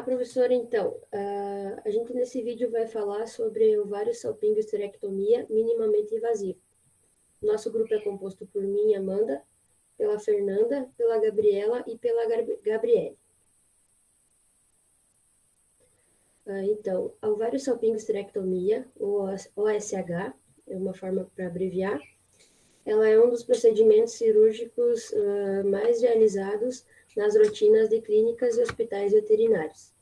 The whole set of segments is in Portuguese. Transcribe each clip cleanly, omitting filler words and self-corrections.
professora, então, a gente nesse vídeo vai falar sobre ovário salpingo-esterectomia minimamente invasiva. Nosso grupo é composto por mim, Amanda, pela Fernanda, pela Gabriela e pela Gabriele. Então, a ovário salpingo-esterectomia, ou OSH, é uma forma para abreviar, ela é um dos procedimentos cirúrgicos mais realizados nas rotinas de clínicas e hospitais veterinários.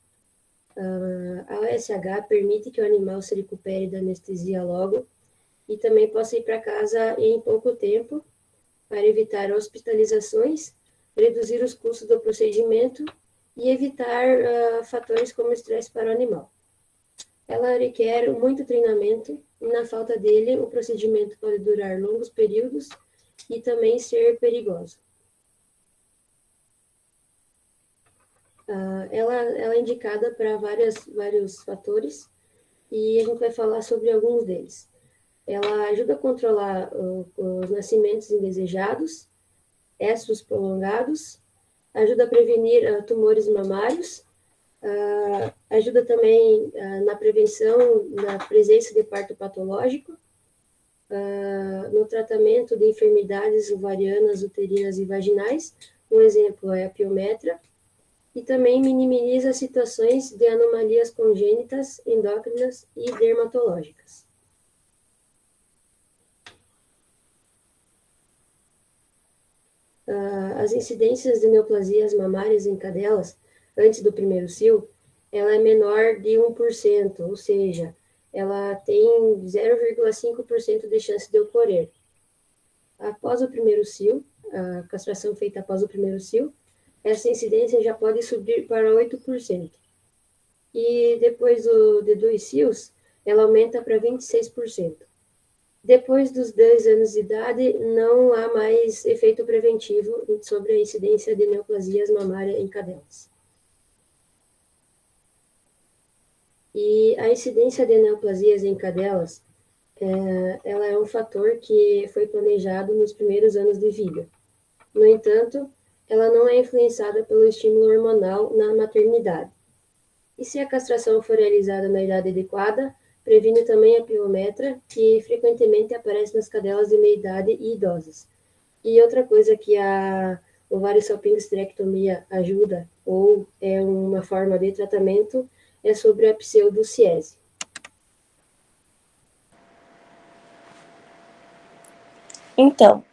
A OSH permite que o animal se recupere da anestesia logo e também possa ir para casa em pouco tempo para evitar hospitalizações, reduzir os custos do procedimento e evitar fatores como estresse para o animal. Ela requer muito treinamento e, na falta dele, o procedimento pode durar longos períodos e também ser perigoso. Ela é indicada para vários fatores e a gente vai falar sobre alguns deles. Ela ajuda a controlar os nascimentos indesejados, estros prolongados, ajuda a prevenir tumores mamários, ajuda também na prevenção da presença de parto patológico, no tratamento de enfermidades ovarianas, uterinas e vaginais. Um exemplo é a piometra. E também minimiza situações de anomalias congênitas, endócrinas e dermatológicas. As incidências de neoplasias mamárias em cadelas antes do primeiro cio, ela é menor de 1%, ou seja, ela tem 0,5% de chance de ocorrer. Após o primeiro cio, a castração feita após o primeiro cio, essa incidência já pode subir para 8%. E depois de 2 cios, ela aumenta para 26%. Depois dos 2 anos de idade, não há mais efeito preventivo sobre a incidência de neoplasias mamárias em cadelas. E a incidência de neoplasias em cadelas, ela é um fator que foi planejado nos primeiros anos de vida. No entanto, ela não é influenciada pelo estímulo hormonal na maternidade. E se a castração for realizada na idade adequada, previne também a piometra, que frequentemente aparece nas cadelas de meia-idade e idosas. E outra coisa que a ovário salpingo-esterectomia ajuda, ou é uma forma de tratamento, é sobre a pseudociese. Então,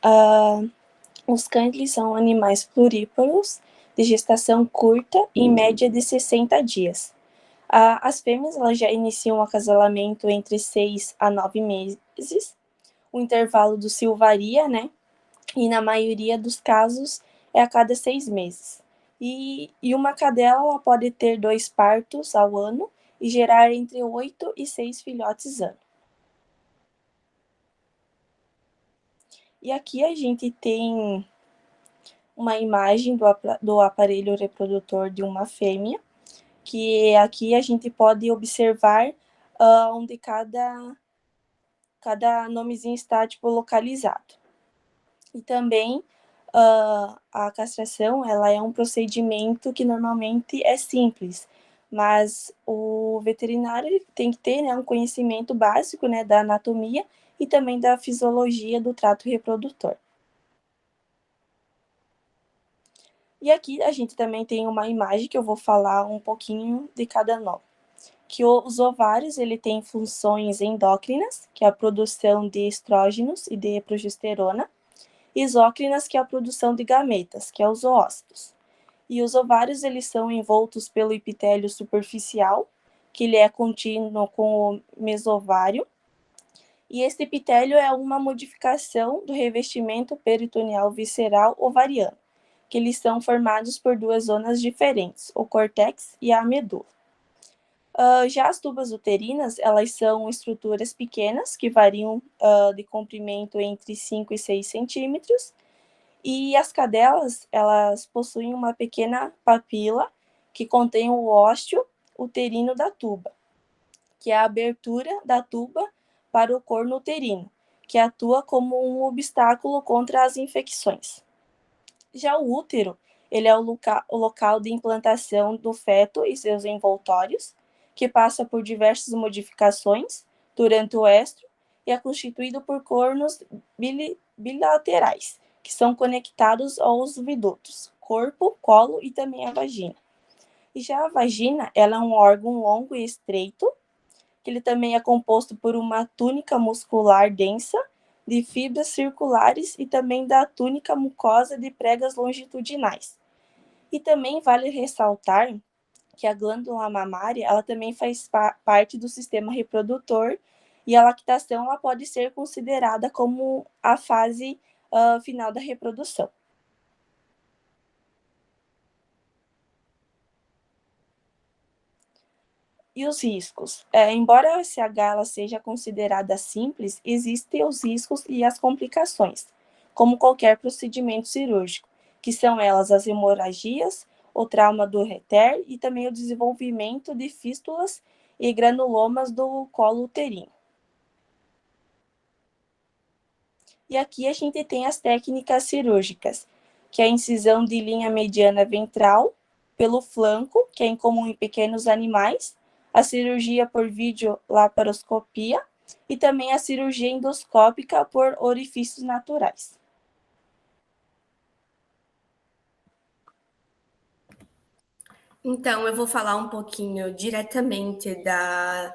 os cães são animais pluríparos, de gestação curta, em média de 60 dias. As fêmeas elas já iniciam o acasalamento entre 6 a 9 meses. O intervalo do cio varia, né? E na maioria dos casos é a cada 6 meses. E uma cadela ela pode ter 2 partos ao ano e gerar entre 8 e 6 filhotes ano. E aqui a gente tem uma imagem do aparelho reprodutor de uma fêmea, que aqui a gente pode observar onde cada nomezinho está localizado. E também a castração ela é um procedimento que normalmente é simples, mas o veterinário tem que ter um conhecimento básico da anatomia e também da fisiologia do trato reprodutor. E aqui a gente também tem uma imagem que eu vou falar um pouquinho de cada nó. Que os ovários ele tem funções endócrinas, que é a produção de estrógenos e de progesterona, e exócrinas, que é a produção de gametas, que é os oócitos. E os ovários eles são envoltos pelo epitélio superficial, que ele é contínuo com o mesovário, e esse epitélio é uma modificação do revestimento peritoneal visceral ovariano, que eles são formados por 2 zonas diferentes, o córtex e a medula. Já as tubas uterinas, elas são estruturas pequenas, que variam de comprimento entre 5 e 6 centímetros, e as cadelas, elas possuem uma pequena papila que contém o ósteo uterino da tuba, que é a abertura da tuba para o corno uterino, que atua como um obstáculo contra as infecções. Já o útero, ele é o local de implantação do feto e seus envoltórios, que passa por diversas modificações durante o estro e é constituído por cornos bilaterais, que são conectados aos vidutos, corpo, colo e também a vagina. E já a vagina, ela é um órgão longo e estreito, que ele também é composto por uma túnica muscular densa, de fibras circulares e também da túnica mucosa de pregas longitudinais. E também vale ressaltar que a glândula mamária, ela também faz parte do sistema reprodutor e a lactação ela pode ser considerada como a fase final da reprodução. E os riscos? Embora a OSH ela seja considerada simples, existem os riscos e as complicações, como qualquer procedimento cirúrgico, que são elas as hemorragias, o trauma do reter e também o desenvolvimento de fístulas e granulomas do colo uterino. E aqui a gente tem as técnicas cirúrgicas, que é a incisão de linha mediana ventral pelo flanco, que é incomum em pequenos animais, a cirurgia por videolaparoscopia e também a cirurgia endoscópica por orifícios naturais. Então, eu vou falar um pouquinho diretamente da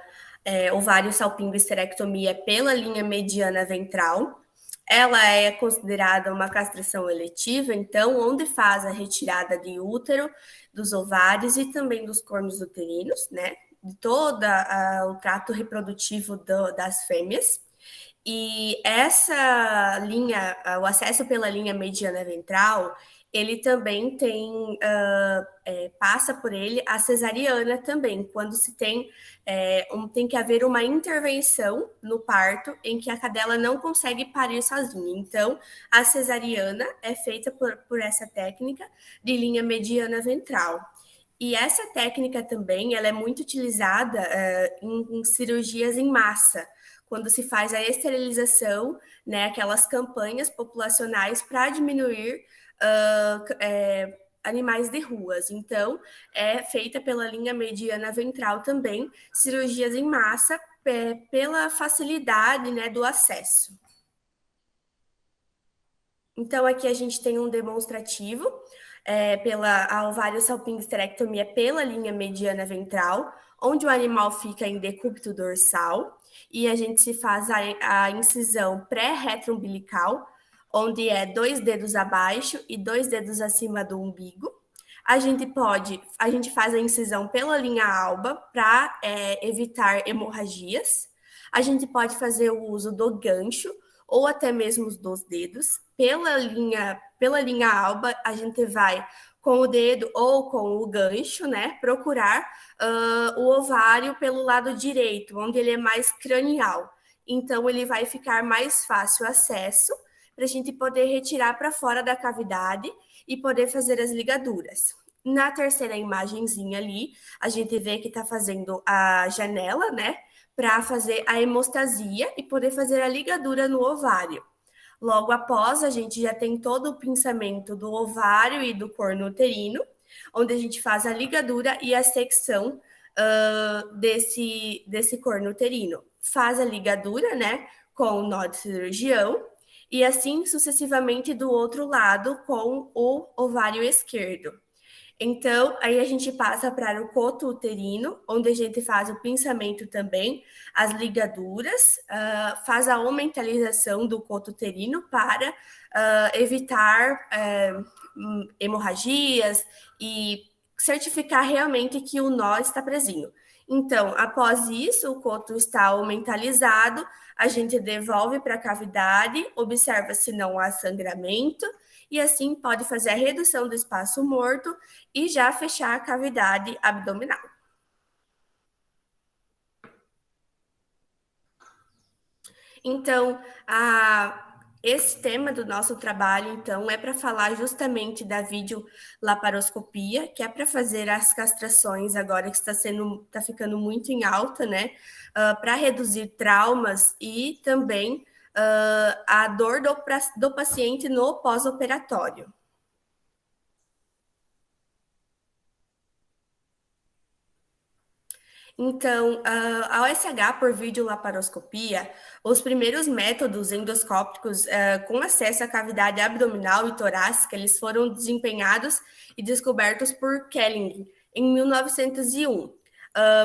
ovário-salpingo-esterectomia pela linha mediana ventral. Ela é considerada uma castração eletiva, então, onde faz a retirada de útero, dos ovários e também dos cornos uterinos, né? De todo o trato reprodutivo das fêmeas. E essa linha, o acesso pela linha mediana ventral, ele também tem, passa por ele a cesariana também, quando se tem, tem que haver uma intervenção no parto em que a cadela não consegue parir sozinha. Então, a cesariana é feita por essa técnica de linha mediana ventral. E essa técnica também, ela é muito utilizada em cirurgias em massa, quando se faz a esterilização, né, aquelas campanhas populacionais para diminuir animais de ruas. Então, é feita pela linha mediana ventral também, cirurgias em massa, pela facilidade, né, do acesso. Então, aqui a gente tem um demonstrativo pela ovário-salpingo-esterectomia pela linha mediana ventral, onde o animal fica em decúbito dorsal, e a gente se faz a incisão pré-retroumbilical, onde é 2 dedos abaixo e 2 dedos acima do umbigo. A gente faz a incisão pela linha alba para evitar hemorragias. A gente pode fazer o uso do gancho ou até mesmo os 2 dedos. Pela linha alba, a gente vai com o dedo ou com o gancho, né? Procurar o ovário pelo lado direito, onde ele é mais cranial. Então, ele vai ficar mais fácil acesso para a gente poder retirar para fora da cavidade e poder fazer as ligaduras. Na terceira imagenzinha ali, a gente vê que está fazendo a janela, né? Para fazer a hemostasia e poder fazer a ligadura no ovário. Logo após, a gente já tem todo o pinçamento do ovário e do corno uterino, onde a gente faz a ligadura e a secção desse corno uterino. Faz a ligadura, né, com o nó de cirurgião, e assim sucessivamente do outro lado com o ovário esquerdo. Então, aí a gente passa para o coto uterino, onde a gente faz o pinçamento também, as ligaduras, faz a omentalização do coto uterino para evitar hemorragias e certificar realmente que o nó está presinho. Então, após isso, o coto está aumentalizado, a gente devolve para a cavidade, observa se não há sangramento, e assim pode fazer a redução do espaço morto e já fechar a cavidade abdominal. Então, esse tema do nosso trabalho, então, é para falar justamente da videolaparoscopia, que é para fazer as castrações agora que está ficando muito em alta, né? Para reduzir traumas e também a dor do paciente no pós-operatório. Então, a OSH por videolaparoscopia, os primeiros métodos endoscópicos com acesso à cavidade abdominal e torácica, eles foram desempenhados e descobertos por Kelling em 1901.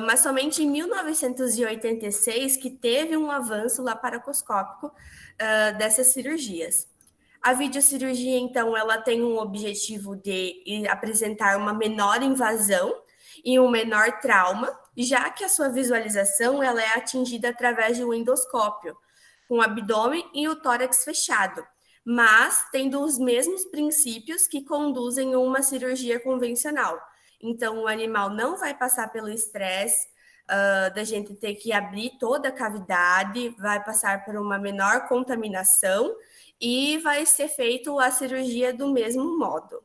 Mas somente em 1986 que teve um avanço laparoscópico dessas cirurgias. A videocirurgia, então, ela tem um objetivo de apresentar uma menor invasão e um menor trauma, já que a sua visualização ela é atingida através de um endoscópio, com o abdômen e o tórax fechado, mas tendo os mesmos princípios que conduzem a uma cirurgia convencional. Então, o animal não vai passar pelo estresse da gente ter que abrir toda a cavidade, vai passar por uma menor contaminação e vai ser feito a cirurgia do mesmo modo.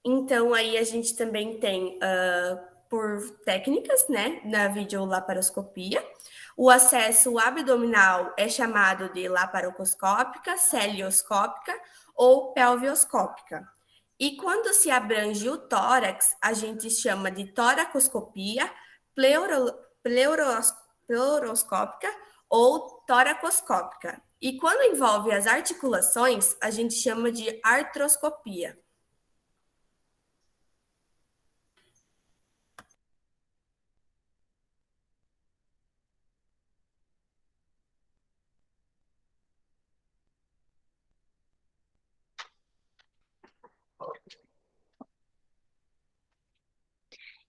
Então, aí a gente também tem, por técnicas, né, na videolaparoscopia, o acesso abdominal é chamado de laparoscópica, celioscópica ou pelvioscópica. E quando se abrange o tórax, a gente chama de toracoscopia, pleuroscópica ou toracoscópica. E quando envolve as articulações, a gente chama de artroscopia.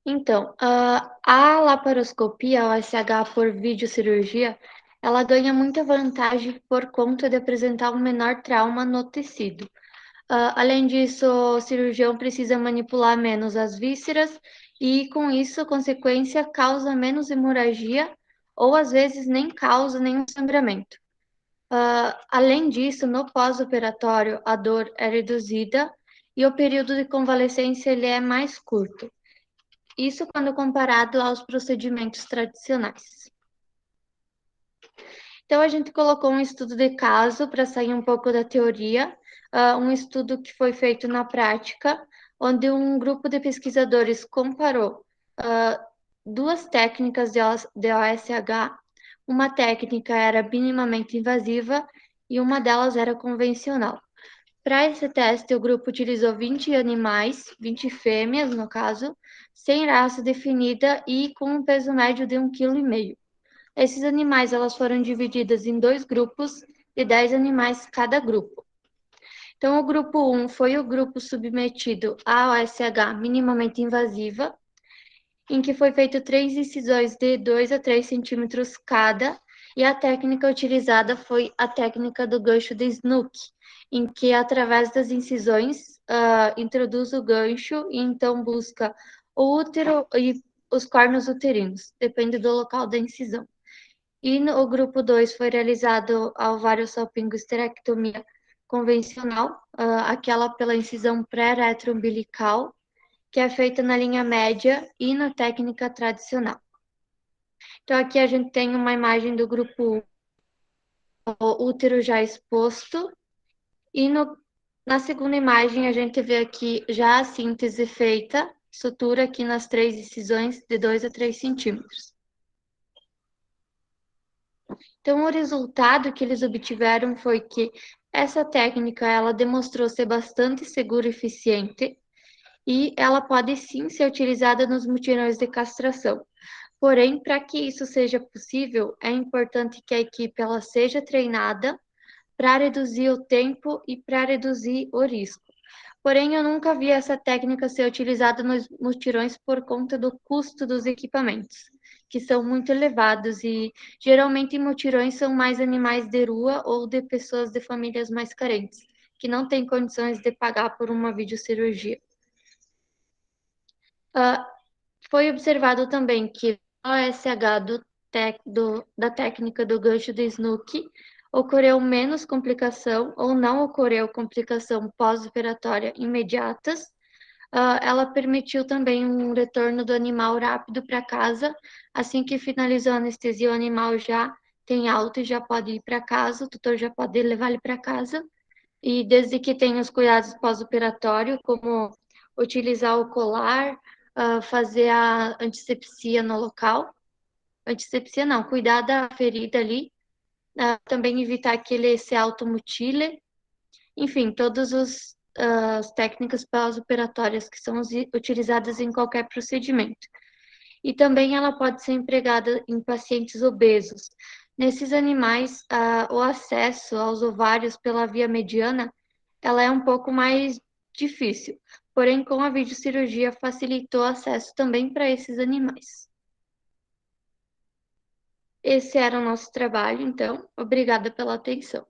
Então, a laparoscopia, a OSH por videocirurgia, ela ganha muita vantagem por conta de apresentar um menor trauma no tecido. Além disso, o cirurgião precisa manipular menos as vísceras e, com isso, consequência, causa menos hemorragia ou, às vezes, nem causa nenhum sangramento. Além disso, no pós-operatório, a dor é reduzida e o período de convalescência ele é mais curto. Isso quando comparado aos procedimentos tradicionais. Então, a gente colocou um estudo de caso para sair um pouco da teoria, um estudo que foi feito na prática, onde um grupo de pesquisadores comparou duas técnicas de OSH. Uma técnica era minimamente invasiva e uma delas era convencional. Para esse teste, o grupo utilizou 20 animais, 20 fêmeas, no caso, sem raça definida e com um peso médio de 1,5 kg. Esses animais elas foram divididas em 2 grupos de 10 animais cada grupo. Então, o grupo 1 foi o grupo submetido à OSH minimamente invasiva, em que foi feito 3 incisões de 2 a 3 centímetros cada, e a técnica utilizada foi a técnica do gancho de Snook, em que, através das incisões, introduz o gancho e então busca o útero e os cornos uterinos, depende do local da incisão. E no grupo 2 foi realizado a ovário-salpingo-esterectomia convencional, aquela pela incisão pré-retroumbilical, que é feita na linha média e na técnica tradicional. Então, aqui a gente tem uma imagem do grupo 1, o útero já exposto, e na segunda imagem a gente vê aqui já a síntese feita, sutura aqui nas 3 incisões de 2 a 3 centímetros. Então, o resultado que eles obtiveram foi que essa técnica ela demonstrou ser bastante segura e eficiente, e ela pode sim ser utilizada nos mutirões de castração. Porém, para que isso seja possível, é importante que a equipe ela seja treinada para reduzir o tempo e para reduzir o risco. Porém, eu nunca vi essa técnica ser utilizada nos mutirões por conta do custo dos equipamentos, que são muito elevados e geralmente mutirões são mais animais de rua ou de pessoas de famílias mais carentes, que não têm condições de pagar por uma videocirurgia. Foi observado também que a OSH da técnica do gancho de Snook ocorreu menos complicação ou não ocorreu complicação pós-operatória imediatas. Ela permitiu também um retorno do animal rápido para casa. Assim que finalizou a anestesia, o animal já tem alta e já pode ir para casa, o tutor já pode levar ele para casa. E desde que tenha os cuidados pós-operatório, como utilizar o colar, fazer a antisepsia no local. Antisepsia não, cuidar da ferida ali. Também evitar que ele se automutile. Enfim, todas as técnicas pós-operatórias que são utilizadas em qualquer procedimento. E também ela pode ser empregada em pacientes obesos. Nesses animais, o acesso aos ovários pela via mediana, ela é um pouco mais difícil. Porém, com a videocirurgia facilitou o acesso também para esses animais. Esse era o nosso trabalho, então. Obrigada pela atenção.